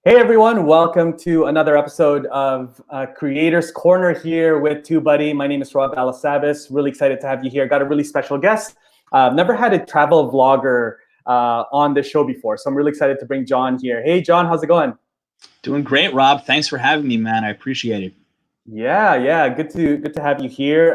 Hey everyone, welcome to another episode of Creators Corner here with TubeBuddy. My name is Rob Alasabas. Really excited to have you here. Got a really special guest. Never had a travel vlogger on the show before, so I'm really excited to bring John here. Hey John, how's it going? Doing great, Rob. Thanks for having me, man. I appreciate it. Yeah, good to have you here.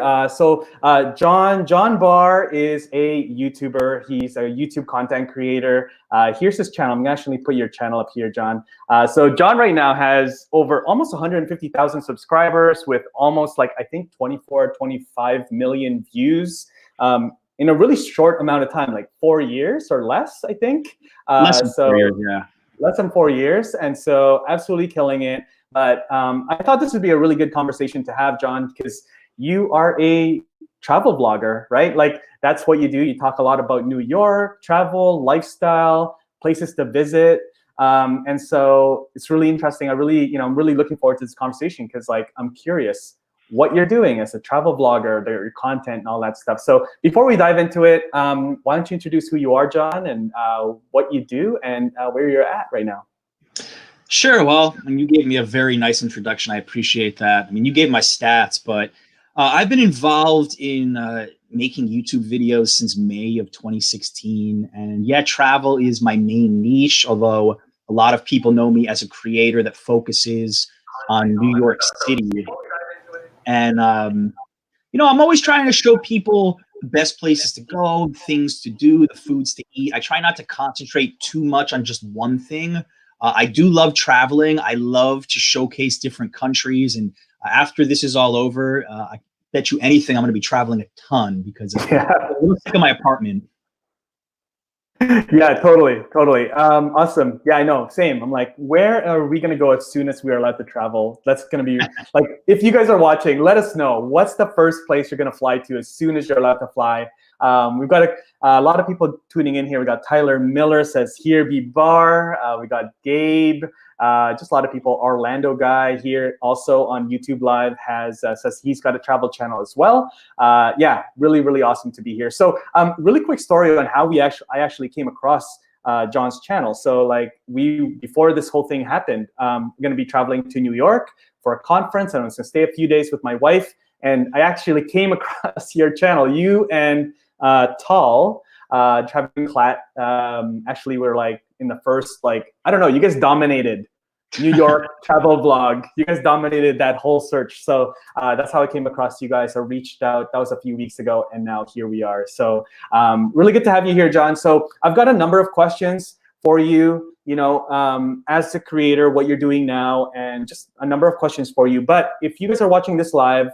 John Barr is a YouTuber. He's a YouTube content creator. Here's his channel. I'm gonna actually put your channel up here, John. So John right now has over almost 150,000 subscribers with almost like I think 24, 25 million views in a really short amount of time, like 4 years or less, I think. Less than 4 years, yeah. Less than 4 years, and so absolutely killing it. But I thought this would be a really good conversation to have, John, because you are a travel vlogger, right? Like that's what you do. You talk a lot about New York, travel, lifestyle, places to visit. And so it's really interesting. I'm really looking forward to this conversation because like, I'm curious what you're doing as a travel vlogger, your content and all that stuff. So before we dive into it, why don't you introduce who you are, John, and what you do and where you're at right now? Sure. Well, you gave me a very nice introduction. I appreciate that. I mean, you gave my stats, but I've been involved in making YouTube videos since May of 2016. And yeah, travel is my main niche, although a lot of people know me as a creator that focuses on New York City. And, I'm always trying to show people the best places to go, things to do, the foods to eat. I try not to concentrate too much on just one thing. I do love traveling. I love to showcase different countries. And after this is all over, I bet you anything I'm going to be traveling a ton because I'm a little sick of my apartment. Yeah, totally. Awesome. Yeah, I know. Same. I'm like, where are we gonna go as soon as we are allowed to travel? That's gonna be like, if you guys are watching, let us know. What's the first place you're gonna fly to as soon as you're allowed to fly? We've got a lot of people tuning in here. We got Tyler Miller says here be bar. We got Gabe. Just a lot of people. Orlando guy here also on YouTube Live says he's got a travel channel as well. Yeah, really awesome to be here. So really quick story on how I actually came across John's channel. So like before this whole thing happened, we're gonna be traveling to New York for a conference, and I was gonna stay a few days with my wife. And I actually came across your channel. You and Tall, Traveling Clat, actually were like in the first, like, I don't know, you guys dominated New York travel vlog. You guys dominated that whole search. So that's how I came across you guys. I reached out, that was a few weeks ago, and now here we are. So really good to have you here, John. So I've got a number of questions for you, as a creator, what you're doing now, and just a number of questions for you. But if you guys are watching this live,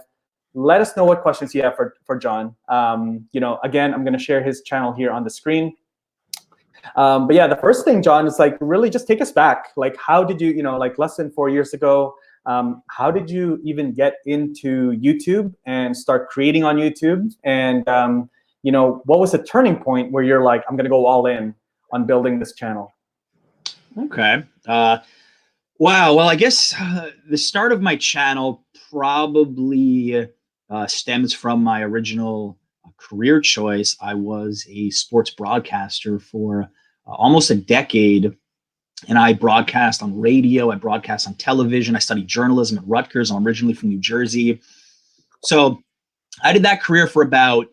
let us know what questions you have for John. Again, I'm gonna share his channel here on the screen. But yeah, the first thing, John, is like really just take us back. Like, how did you, like less than 4 years ago, how did you even get into YouTube and start creating on YouTube? And, what was the turning point where you're like, I'm going to go all in on building this channel? Okay. Wow. Well, I guess the start of my channel probably stems from my original career choice. I was a sports broadcaster for almost a decade, and I broadcast on radio, I broadcast on television, I studied journalism at Rutgers. I'm originally from New Jersey. So I did that career for about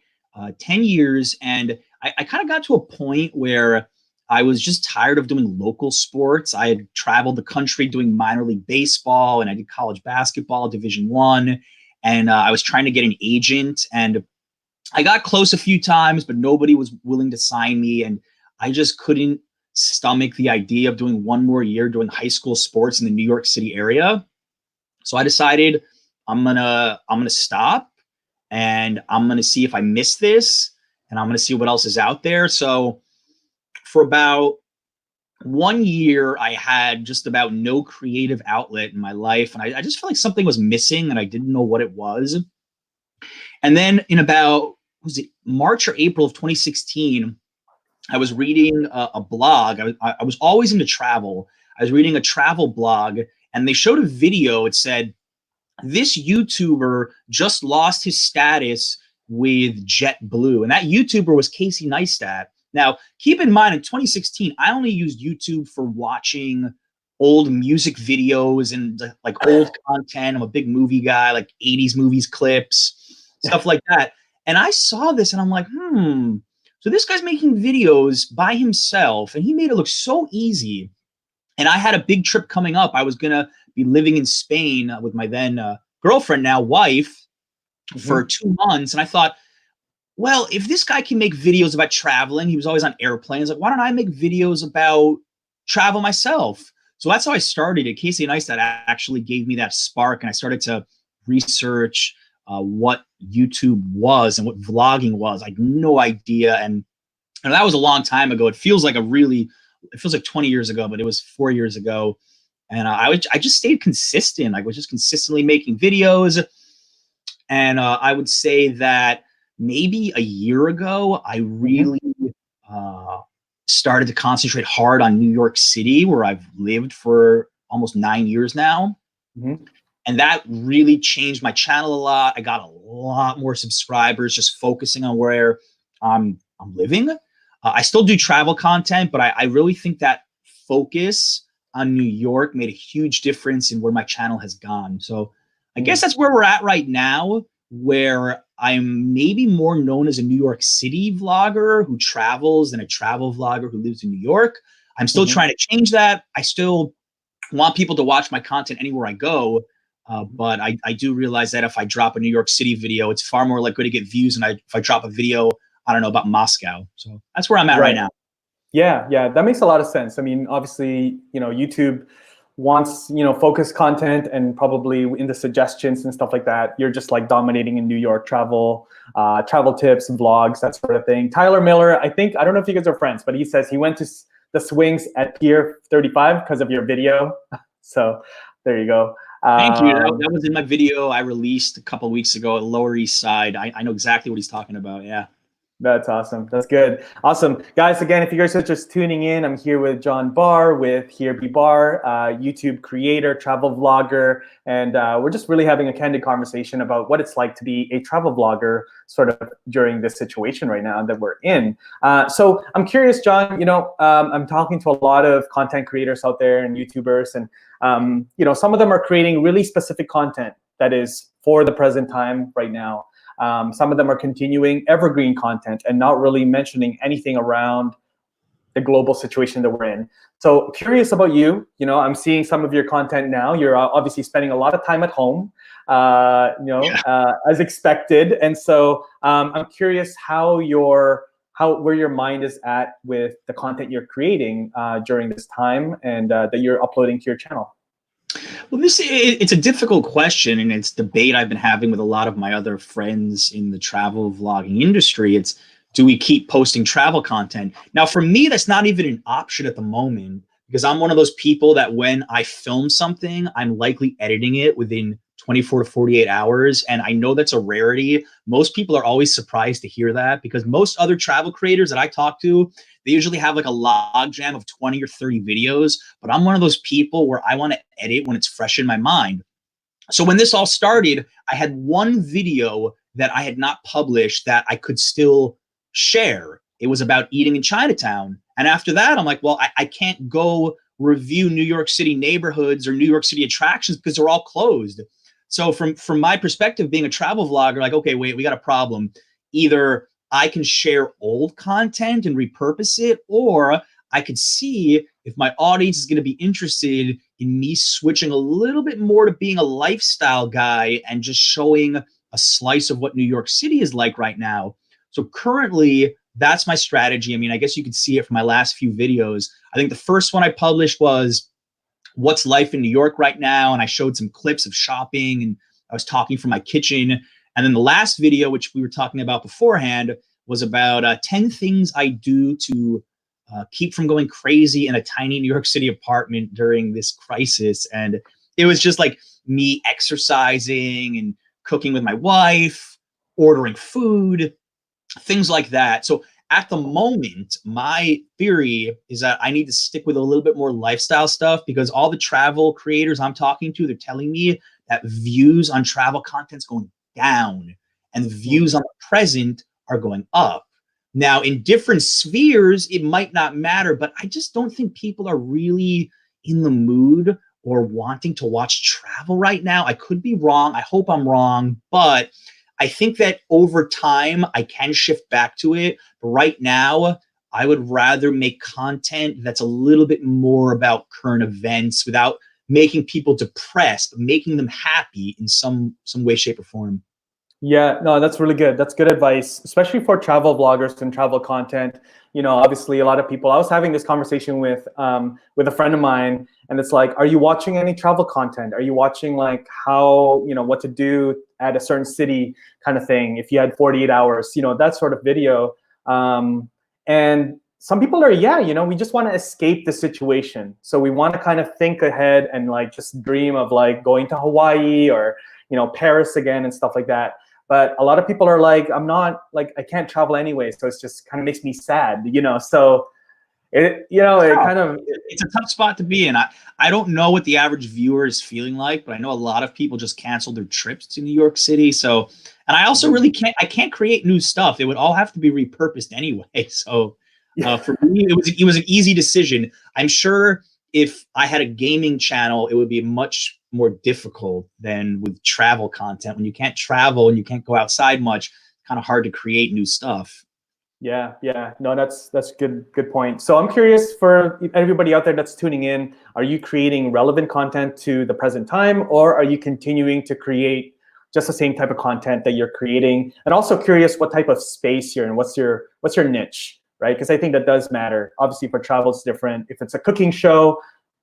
10 years, and I kind of got to a point where I was just tired of doing local sports. I had traveled the country doing minor league baseball, and I did college basketball, Division I, and I was trying to get an agent, and I got close a few times, but nobody was willing to sign me, and I just couldn't stomach the idea of doing one more year doing high school sports in the New York City area. So I decided I'm gonna stop, and I'm gonna see if I miss this, and I'm gonna see what else is out there. So for about 1 year, I had just about no creative outlet in my life, and I just felt like something was missing, and I didn't know what it was. And then in about, was it March or April of 2016, I was reading a blog. I was always into travel. I was reading a travel blog, and they showed a video. It said, this YouTuber just lost his status with JetBlue. And that YouTuber was Casey Neistat. Now, keep in mind, in 2016, I only used YouTube for watching old music videos and like old content. I'm a big movie guy, like 80s movies, clips, stuff like that. And I saw this and I'm like, so this guy's making videos by himself and he made it look so easy. And I had a big trip coming up. I was going to be living in Spain with my then girlfriend, now wife, for 2 months. And I thought, well, if this guy can make videos about traveling, he was always on airplanes, like, why don't I make videos about travel myself? So that's how I started it. Casey Neistat actually gave me that spark, and I started to research what YouTube was and what vlogging was. I had no idea. And that was a long time ago. It feels like 20 years ago, but it was 4 years ago. And I just stayed consistent. I was just consistently making videos. And I would say that maybe a year ago, I really started to concentrate hard on New York City, where I've lived for almost 9 years now. And that really changed my channel a lot. I got a lot more subscribers just focusing on where I'm living. I still do travel content, but I really think that focus on New York made a huge difference in where my channel has gone. So I guess that's where we're at right now, where I'm maybe more known as a New York City vlogger who travels than a travel vlogger who lives in New York. I'm still trying to change that. I still want people to watch my content anywhere I go. But I do realize that if I drop a New York City video, it's far more likely to get views than if I drop a video, I don't know, about Moscow. So that's where I'm at right now. Yeah, that makes a lot of sense. I mean, obviously, YouTube wants, focused content, and probably in the suggestions and stuff like that, you're just like dominating in New York travel, travel tips, vlogs, that sort of thing. Tyler Miller, I don't know if you guys are friends, but he says he went to the swings at Pier 35 because of your video. So there you go. Thank you. That was in my video I released a couple of weeks ago at Lower East Side. I know exactly what he's talking about. Yeah. That's awesome. That's good. Awesome. Guys, again, if you guys are just tuning in, I'm here with John Barr with Here Be Bar, YouTube creator, travel vlogger, and we're just really having a candid conversation about what it's like to be a travel vlogger sort of during this situation right now that we're in. So I'm curious, John, I'm talking to a lot of content creators out there and YouTubers, and some of them are creating really specific content that is for the present time right now. Some of them are continuing evergreen content and not really mentioning anything around the global situation that we're in. So curious about you. I'm seeing some of your content now. You're obviously spending a lot of time at home, as expected. And so I'm curious where your mind is at with the content you're creating during this time and that you're uploading to your channel. Well, it's a difficult question, and it's debate I've been having with a lot of my other friends in the travel vlogging industry. It's, do we keep posting travel content? Now, for me, that's not even an option at the moment, because I'm one of those people that when I film something, I'm likely editing it within 24 to 48 hours. And I know that's a rarity. Most people are always surprised to hear that, because most other travel creators that I talk to, they usually have like a log jam of 20 or 30 videos, but I'm one of those people where I want to edit when it's fresh in my mind. So when this all started, I had one video that I had not published that I could still share. It was about eating in Chinatown. And after that, I'm like, well, I can't go review New York City neighborhoods or New York City attractions because they're all closed. So from my perspective, being a travel vlogger, like, okay, wait, we got a problem. Either I can share old content and repurpose it, or I could see if my audience is going to be interested in me switching a little bit more to being a lifestyle guy and just showing a slice of what New York City is like right now. So currently, that's my strategy. I mean, I guess you could see it from my last few videos. I think the first one I published was what's life in New York right now, and I showed some clips of shopping, and I was talking from my kitchen. And then the last video, which we were talking about beforehand, was about 10 things I do to keep from going crazy in a tiny New York City apartment during this crisis. And it was just like me exercising and cooking with my wife, ordering food, things like that. So at the moment, my theory is that I need to stick with a little bit more lifestyle stuff, because all the travel creators I'm talking to, they're telling me that views on travel content's going down and views on the present are going up. Now, in different spheres, it might not matter, but I just don't think people are really in the mood or wanting to watch travel right now. I could be wrong. I hope I'm wrong, but I think that over time I can shift back to it. But right now, I would rather make content that's a little bit more about current events without making people depressed, but making them happy in some way, shape, or form. Yeah, no, that's really good. That's good advice, especially for travel vloggers and travel content. You know, obviously, a lot of people. I was having this conversation with a friend of mine, and it's like, are you watching any travel content? Are you watching like how, you know, what to do at a certain city kind of thing? If you had 48 hours, you know, that sort of video. And some people are, yeah, you know, we just want to escape the situation, so we want to kind of think ahead and like just dream of like going to Hawaii or, you know, Paris again and stuff like that. But a lot of people are like, I'm not, like, I can't travel anyway, so it's just kind of makes me sad, you know. So it, you know, it kind of, It's a tough spot to be in. I don't know what the average viewer is feeling like, but I know a lot of people just canceled their trips to New York City. So, and I also really can't create new stuff. It would all have to be repurposed anyway. So for me, it was an easy decision. I'm sure if I had a gaming channel, it would be much more difficult than with travel content. When you can't travel and you can't go outside much, it's kind of hard to create new stuff. yeah, no, that's good point. So I'm curious, for everybody out there that's tuning in, are you creating relevant content to the present time, or are you continuing to create just the same type of content that you're creating? And also curious what type of space you're in. What's your niche, right? Because I think that does matter. Obviously, for travel, it's different. If it's a cooking show,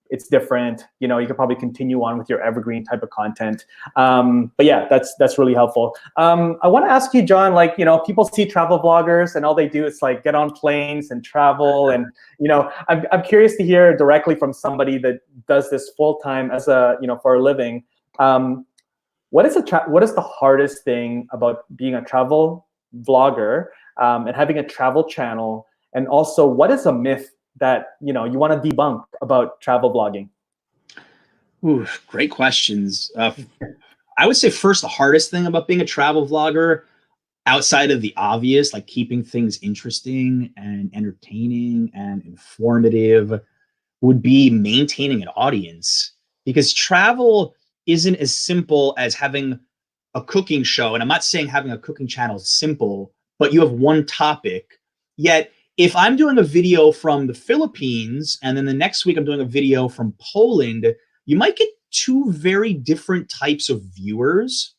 it's different. You know, you could probably continue on with your evergreen type of content. But yeah, that's really helpful. I want to ask you, John, like, you know, people see travel vloggers and all they do is like get on planes and travel. And, you know, I'm curious to hear directly from somebody that does this full time as a, you know, for a living. What is the hardest thing about being a travel vlogger, and having a travel channel? And also, what is a myth that, you know, you want to debunk about travel vlogging? Ooh, great questions. I would say first, the hardest thing about being a travel vlogger, outside of the obvious, like keeping things interesting and entertaining and informative, would be maintaining an audience. Because travel isn't as simple as having a cooking show. And I'm not saying having a cooking channel is simple, but you have one topic. Yet, if I'm doing a video from the Philippines and then the next week I'm doing a video from Poland, you might get two very different types of viewers.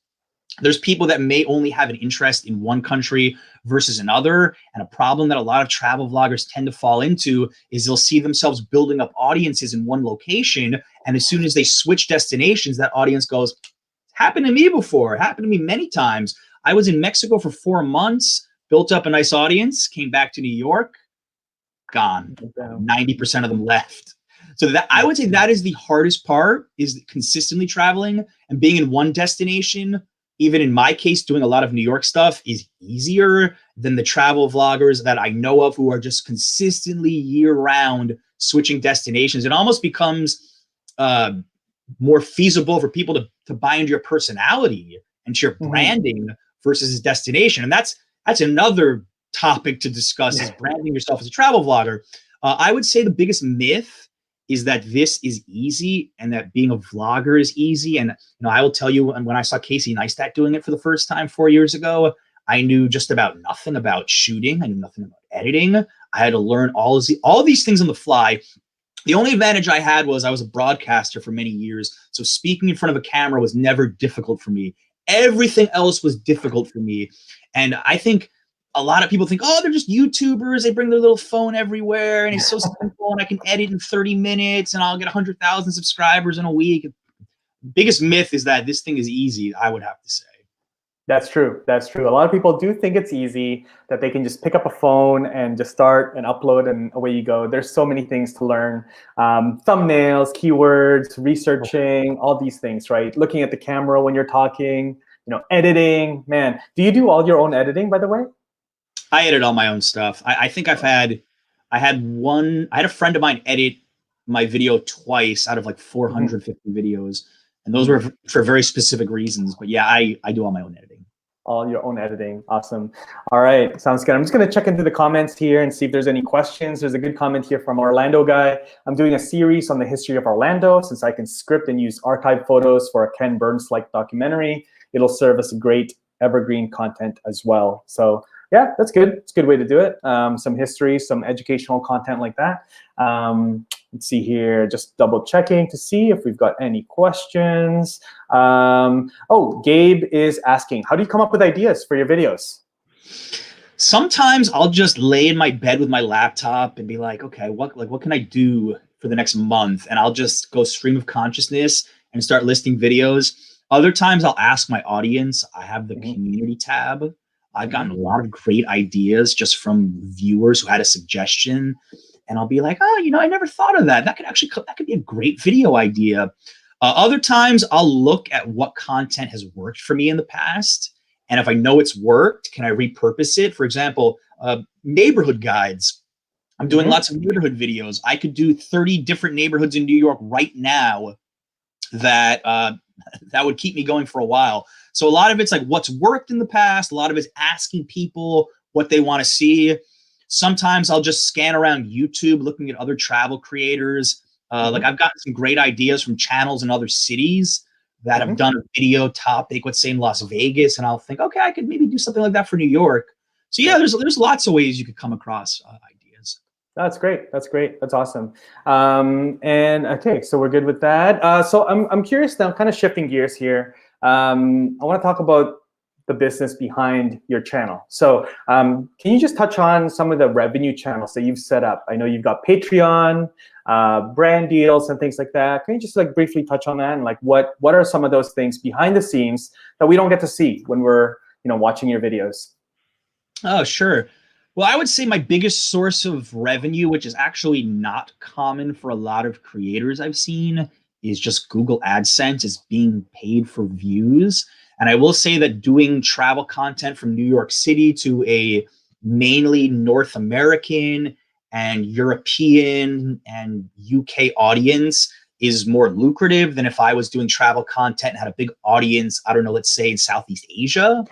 There's people that may only have an interest in one country versus another. And a problem that a lot of travel vloggers tend to fall into is they'll see themselves building up audiences in one location. And as soon as they switch destinations, that audience goes, happened to me before, happened to me many times. I was in Mexico for 4 months, built up a nice audience, came back to New York, gone. 90% of them left. So that, I would say, that is the hardest part, is consistently traveling. And being in one destination, even in my case, doing a lot of New York stuff, is easier than the travel vloggers that I know of who are just consistently year-round switching destinations. It almost becomes more feasible for people to buy into your personality and to your branding versus a destination. And that's another topic to discuss, is branding yourself as a travel vlogger. I would say the biggest myth is that this is easy and that being a vlogger is easy. And, you know, I will tell you, when I saw Casey Neistat doing it for the first time 4 years ago, I knew just about nothing about shooting. I knew nothing about editing. I had to learn all of these things on the fly. The only advantage I had was I was a broadcaster for many years. So speaking in front of a camera was never difficult for me. Everything else was difficult for me. And I think a lot of people think, oh, they're just YouTubers. They bring their little phone everywhere and it's so simple and I can edit in 30 minutes and I'll get 100,000 subscribers in a week. Biggest myth is that this thing is easy, I would have to say. That's true. That's true. A lot of people do think it's easy, that they can just pick up a phone and just start and upload and away you go. There's so many things to learn. Thumbnails, keywords, researching, all these things, right? Looking at the camera when you're talking, you know, editing, man. Do you do all your own editing, by the way? I edit all my own stuff. I think I had a friend of mine edit my video twice out of like 450 videos. And those were for very specific reasons. But yeah, I do all my own editing. All your own editing. Awesome. All right, sounds good. I'm just going to check into the comments here and see if there's any questions. There's a good comment here from Orlando guy. I'm doing a series on the history of Orlando. Since I can script and use archive photos for a Ken Burns-like documentary, it'll serve as a great evergreen content as well. So yeah, that's good. It's a good way to do it. Some history, some educational content like that. Let's see here, just double checking to see if we've got any questions. Oh, Gabe is asking, how do you come up with ideas for your videos? Sometimes I'll just lay in my bed with my laptop and be like, okay, what can I do for the next month? And I'll just go stream of consciousness and start listing videos. Other times I'll ask my audience. I have the community tab. I've gotten a lot of great ideas just from viewers who had a suggestion. And I'll be like, oh, you know, I never thought of that. That could be a great video idea. Other times I'll look at what content has worked for me in the past. And if I know it's worked, can I repurpose it? For example, neighborhood guides. I'm doing lots of neighborhood videos. I could do 30 different neighborhoods in New York right now that that would keep me going for a while. So a lot of it's like what's worked in the past. A lot of it's asking people what they want to see. Sometimes I'll just scan around YouTube looking at other travel creators. Like I've gotten some great ideas from channels in other cities that have done a video topic, let's say in Las Vegas, and I'll think, okay, I could maybe do something like that for New York. So yeah, there's lots of ways you could come across ideas. That's great. That's great. That's awesome. And okay, so we're good with that. So I'm curious now, kind of shifting gears here. I want to talk about the business behind your channel. So can you just touch on some of the revenue channels that you've set up? I know you've got Patreon, brand deals and things like that. Can you just like briefly touch on that and like what are some of those things behind the scenes that we don't get to see when we're watching your videos? Oh, sure. Well, I would say my biggest source of revenue, which is actually not common for a lot of creators I've seen, is just Google AdSense is being paid for views. And I will say that doing travel content from New York City to a mainly North American and European and UK audience is more lucrative than if I was doing travel content and had a big audience, I don't know, let's say in Southeast Asia.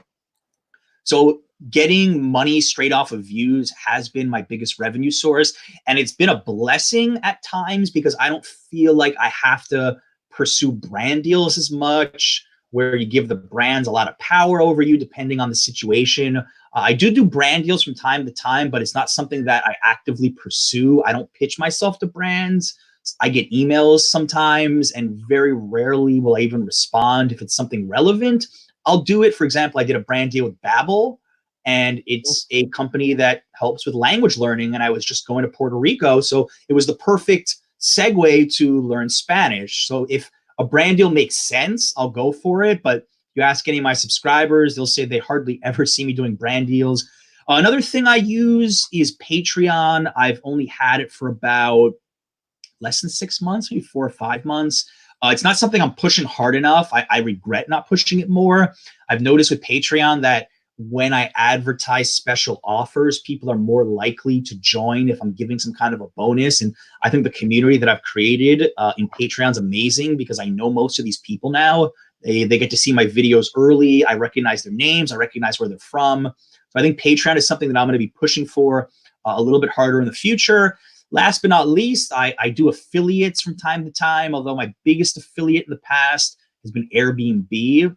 So getting money straight off of views has been my biggest revenue source. And it's been a blessing at times because I don't feel like I have to pursue brand deals as much, where you give the brands a lot of power over you depending on the situation. I do brand deals from time to time, but it's not something that I actively pursue. I don't pitch myself to brands. I get emails sometimes, and very rarely will I even respond if it's something relevant. I'll do it. For example, I did a brand deal with Babbel, and it's a company that helps with language learning, and I was just going to Puerto Rico, so it was the perfect segue to learn Spanish. So if a brand deal makes sense, I'll go for it. But you ask any of my subscribers, they'll say they hardly ever see me doing brand deals. Another thing I use is Patreon. I've only had it for about less than 6 months, maybe 4 or 5 months. It's not something I'm pushing hard enough. I regret not pushing it more. I've noticed with Patreon that when I advertise special offers, people are more likely to join if I'm giving some kind of a bonus. And I think the community that I've created in Patreon is amazing because I know most of these people now. They get to see my videos early. I recognize their names. I recognize where they're from. So I think Patreon is something that I'm going to be pushing for a little bit harder in the future. Last but not least, I do affiliates from time to time, although my biggest affiliate in the past has been Airbnb,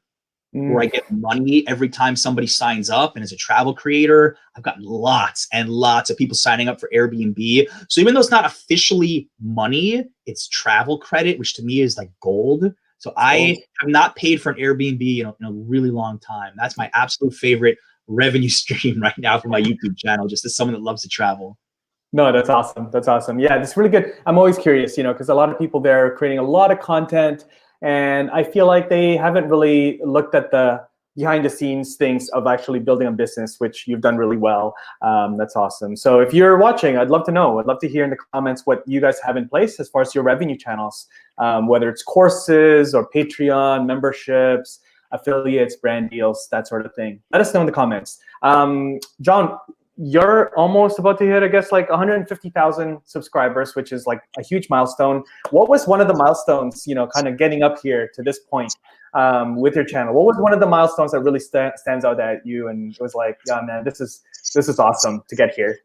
where I get money every time somebody signs up. And as a travel creator, I've got lots and lots of people signing up for Airbnb. So even though it's not officially money, it's travel credit, which to me is like gold. So I have not paid for an Airbnb in a really long time. That's my absolute favorite revenue stream right now for my YouTube channel, just as someone that loves to travel. No, that's awesome. That's awesome. Yeah, it's really good. I'm always curious, because a lot of people there are creating a lot of content, and I feel like they haven't really looked at the behind the scenes things of actually building a business, which you've done really well. That's awesome. So if you're watching, I'd love to know. I'd love to hear in the comments what you guys have in place as far as your revenue channels, whether it's courses or Patreon, memberships, affiliates, brand deals, that sort of thing. Let us know in the comments. John, you're almost about to hit, I guess, like 150,000 subscribers, which is like a huge milestone. What was one of the milestones, kind of getting up here to this point with your channel? What was one of the milestones that really stands out at you and it was like, yeah, man, this is awesome to get here?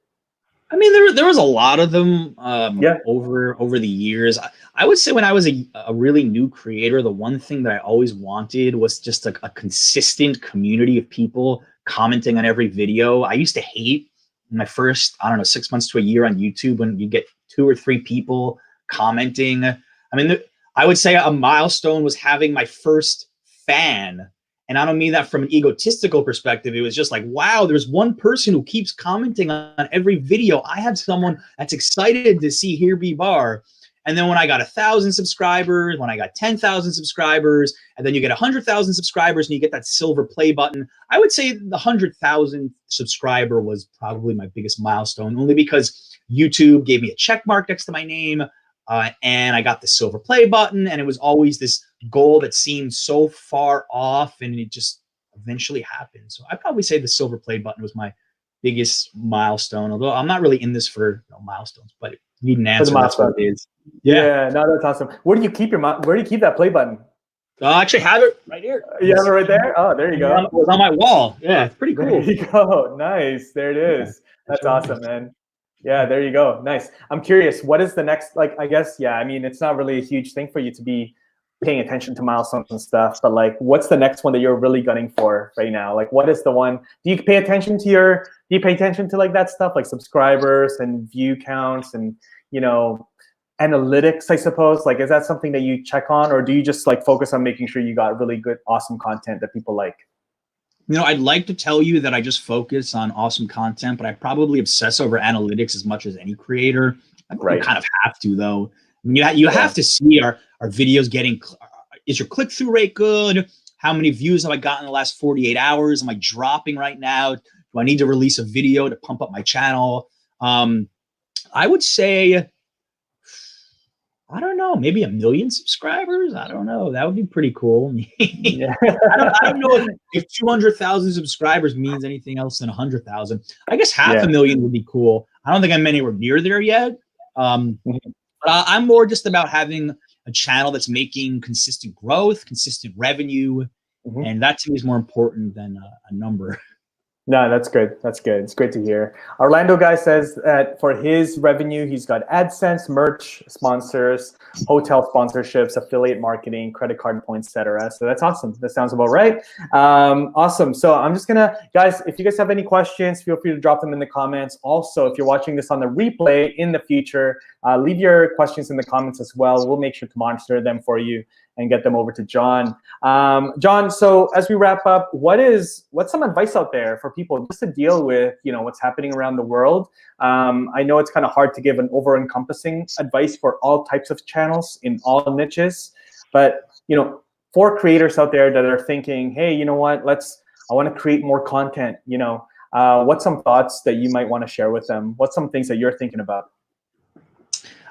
I mean, there was a lot of them Yeah. over the years. I would say when I was a really new creator, the one thing that I always wanted was just a consistent community of people commenting on every video. I used to hate my first, I don't know, 6 months to a year on YouTube when you get 2 or 3 people commenting. I mean, I would say a milestone was having my first fan. And I don't mean that from an egotistical perspective. It was just like, wow, there's one person who keeps commenting on every video. I have someone that's excited to see Here Be Bar. And then when I got 1,000 subscribers, when I got 10,000 subscribers, and then you get 100,000 subscribers and you get that silver play button, I would say the 100,000 subscriber was probably my biggest milestone, only because YouTube gave me a check mark next to my name, and I got the silver play button, and it was always this goal that seemed so far off, and it just eventually happened. So I'd probably say the silver play button was my biggest milestone, although I'm not really in this for milestones, but you need an answer. That's what it is. Yeah, no, that's awesome. Where do you keep that play button? I actually have it right here. You have it right there? Oh, there you go. It was on my wall. Yeah, it's pretty cool. There you go. Nice. There it is. Yeah, that's awesome, man. Yeah, there you go. Nice. I'm curious, what is the next, like, I guess, yeah, I mean, it's not really a huge thing for you to be paying attention to milestones and stuff, but like, what's the next one that you're really gunning for right now? Like, what is the one, do you pay attention to like that stuff, like subscribers and view counts and, analytics, I suppose? Like, is that something that you check on, or do you just like focus on making sure you got really good, awesome content that people like? I'd like to tell you that I just focus on awesome content, but I probably obsess over analytics as much as any creator. I think you kind of have to, though. I mean, you have to see our videos getting, is your click-through rate good? How many views have I gotten in the last 48 hours? Am I dropping right now? Do I need to release a video to pump up my channel? I would say, I don't know, maybe 1 million subscribers. I don't know. That would be pretty cool. Yeah. I don't know if 200,000 subscribers means anything else than 100,000. I guess 500,000 would be cool. I don't think I'm anywhere near there yet. But I'm more just about having a channel that's making consistent growth, consistent revenue. And that to me is more important than a number. No, that's good. That's good. It's great to hear. Orlando guy says that for his revenue, he's got AdSense, merch, sponsors, hotel sponsorships, affiliate marketing, credit card points, etc. So that's awesome. That sounds about right. Awesome. So I'm just gonna, guys, if you guys have any questions, feel free to drop them in the comments. Also, if you're watching this on the replay in the future, leave your questions in the comments as well. We'll make sure to monitor them for you and get them over to John. John, so as we wrap up, what's some advice out there for people just to deal with, what's happening around the world? I know it's kind of hard to give an over-encompassing advice for all types of channels in all niches, but for creators out there that are thinking, hey, you know what, I want to create more content, what's some thoughts that you might want to share with them? What's some things that you're thinking about?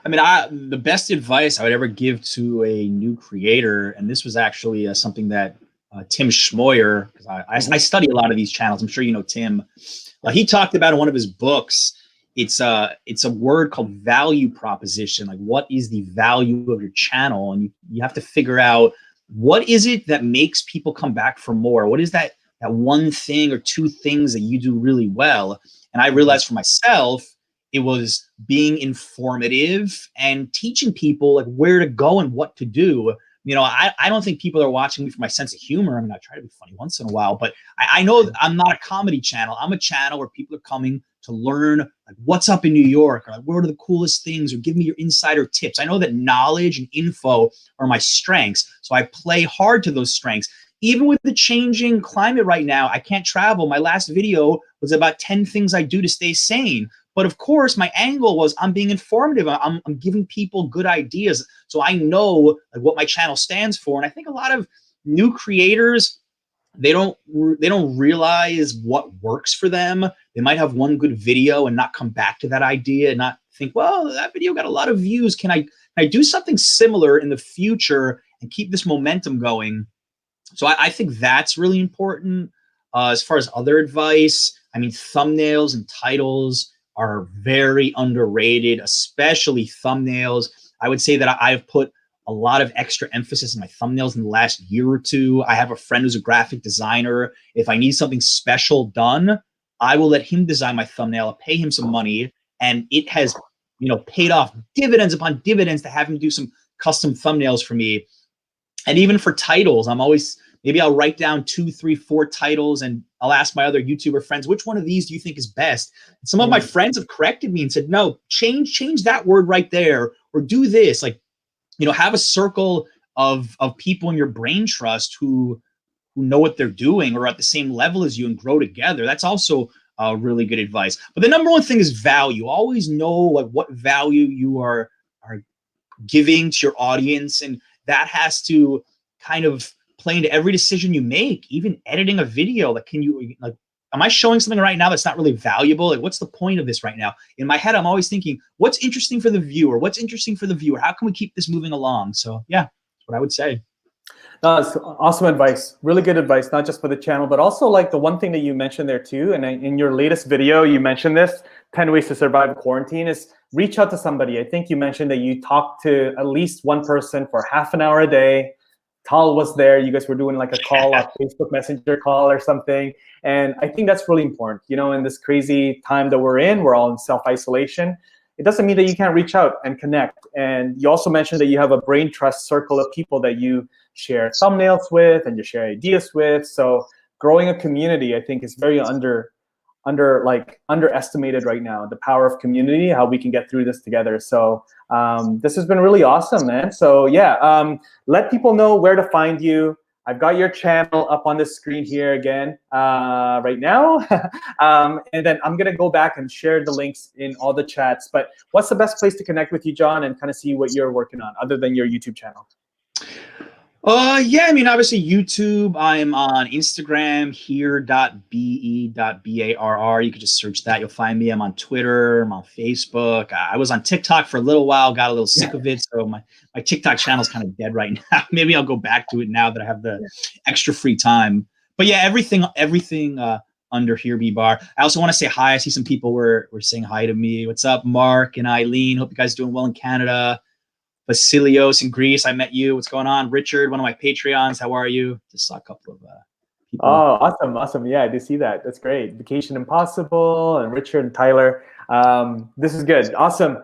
I mean, the best advice I would ever give to a new creator, and this was actually something that Tim Schmoyer, because I study a lot of these channels. I'm sure you know Tim. He talked about in one of his books. It's a word called value proposition. Like, what is the value of your channel? And you have to figure out, what is it that makes people come back for more? What is that one thing or two things that you do really well? And I realized for myself, it was being informative and teaching people like where to go and what to do. I don't think people are watching me for my sense of humor. I mean, I try to be funny once in a while, but I know I'm not a comedy channel. I'm a channel where people are coming to learn like what's up in New York, or like what are the coolest things, or give me your insider tips. I know that knowledge and info are my strengths, so I play hard to those strengths. Even with the changing climate right now, I can't travel. My last video was about 10 things I do to stay sane. But of course, my angle was I'm being informative. I'm giving people good ideas. So I know like what my channel stands for. And I think a lot of new creators, they don't realize what works for them. They might have one good video and not come back to that idea and not think, well, that video got a lot of views. Can I do something similar in the future and keep this momentum going? So I think that's really important. As far as other advice, I mean, thumbnails and titles are very underrated, especially thumbnails. I would say that I've put a lot of extra emphasis on my thumbnails in the last year or two. I have a friend who's a graphic designer. If I need something special done, I will let him design my thumbnail. I'll pay him some money, and it has, paid off dividends upon dividends to have him do some custom thumbnails for me. And even for titles, maybe I'll write down 2, 3, 4 titles, and I'll ask my other YouTuber friends, which one of these do you think is best? And some of my friends have corrected me and said, no, change that word right there, or do this. Like, have a circle of people in your brain trust who know what they're doing or at the same level as you and grow together. That's also really good advice. But the number one thing is value. Always know like what value you are giving to your audience, and that has to kind of play into every decision you make, even editing a video. Like, am I showing something right now that's not really valuable? Like, what's the point of this right now? In my head, I'm always thinking, what's interesting for the viewer? What's interesting for the viewer? How can we keep this moving along? So yeah, that's what I would say. That's awesome advice. Really good advice, not just for the channel, but also like the one thing that you mentioned there too. And in your latest video, you mentioned this, 10 ways to survive quarantine, is reach out to somebody. I think you mentioned that you talked to at least one person for half an hour a day. Tal was there. You guys were doing like a call, a Facebook Messenger call or something. And I think that's really important. In this crazy time that we're in, we're all in self-isolation. It doesn't mean that you can't reach out and connect. And you also mentioned that you have a brain trust circle of people that you share thumbnails with and you share ideas with. So growing a community, I think, is very underestimated right now. The power of community, how we can get through this together. So this has been really awesome, man. So yeah, let people know where to find you. I've got your channel up on the screen here again right now. And then I'm going to go back and share the links in all the chats. But what's the best place to connect with you, John, and kind of see what you're working on other than your YouTube channel? Yeah, I mean, obviously YouTube. I'm on Instagram, here.be.barr. You could just search that. You'll find me. I'm on Twitter. I'm on Facebook. I was on TikTok for a little while, got a little sick of it. So my TikTok channel is kind of dead right now. Maybe I'll go back to it now that I have the extra free time. But yeah, everything under Here Be Bar. I also want to say hi. I see some people were saying hi to me. What's up, Mark and Eileen? Hope you guys are doing well in Canada. Vasilios in Greece, I met you. What's going on? Richard, one of my Patreons, how are you? Just saw a couple of people. Oh, awesome. Yeah, I did see that. That's great. Vacation Impossible and Richard and Tyler. This is good. Awesome.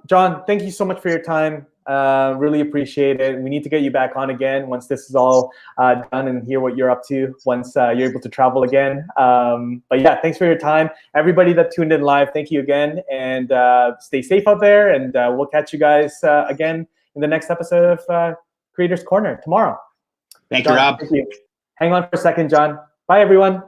John, thank you so much for your time. Really appreciate it. We need to get you back on again once this is all done and hear what you're up to once you're able to travel again. But yeah, thanks for your time. Everybody that tuned in live, thank you again. And stay safe out there. And we'll catch you guys again in the next episode of Creators Corner tomorrow. Thank you, Rob. Thank you. Hang on for a second, John. Bye, everyone.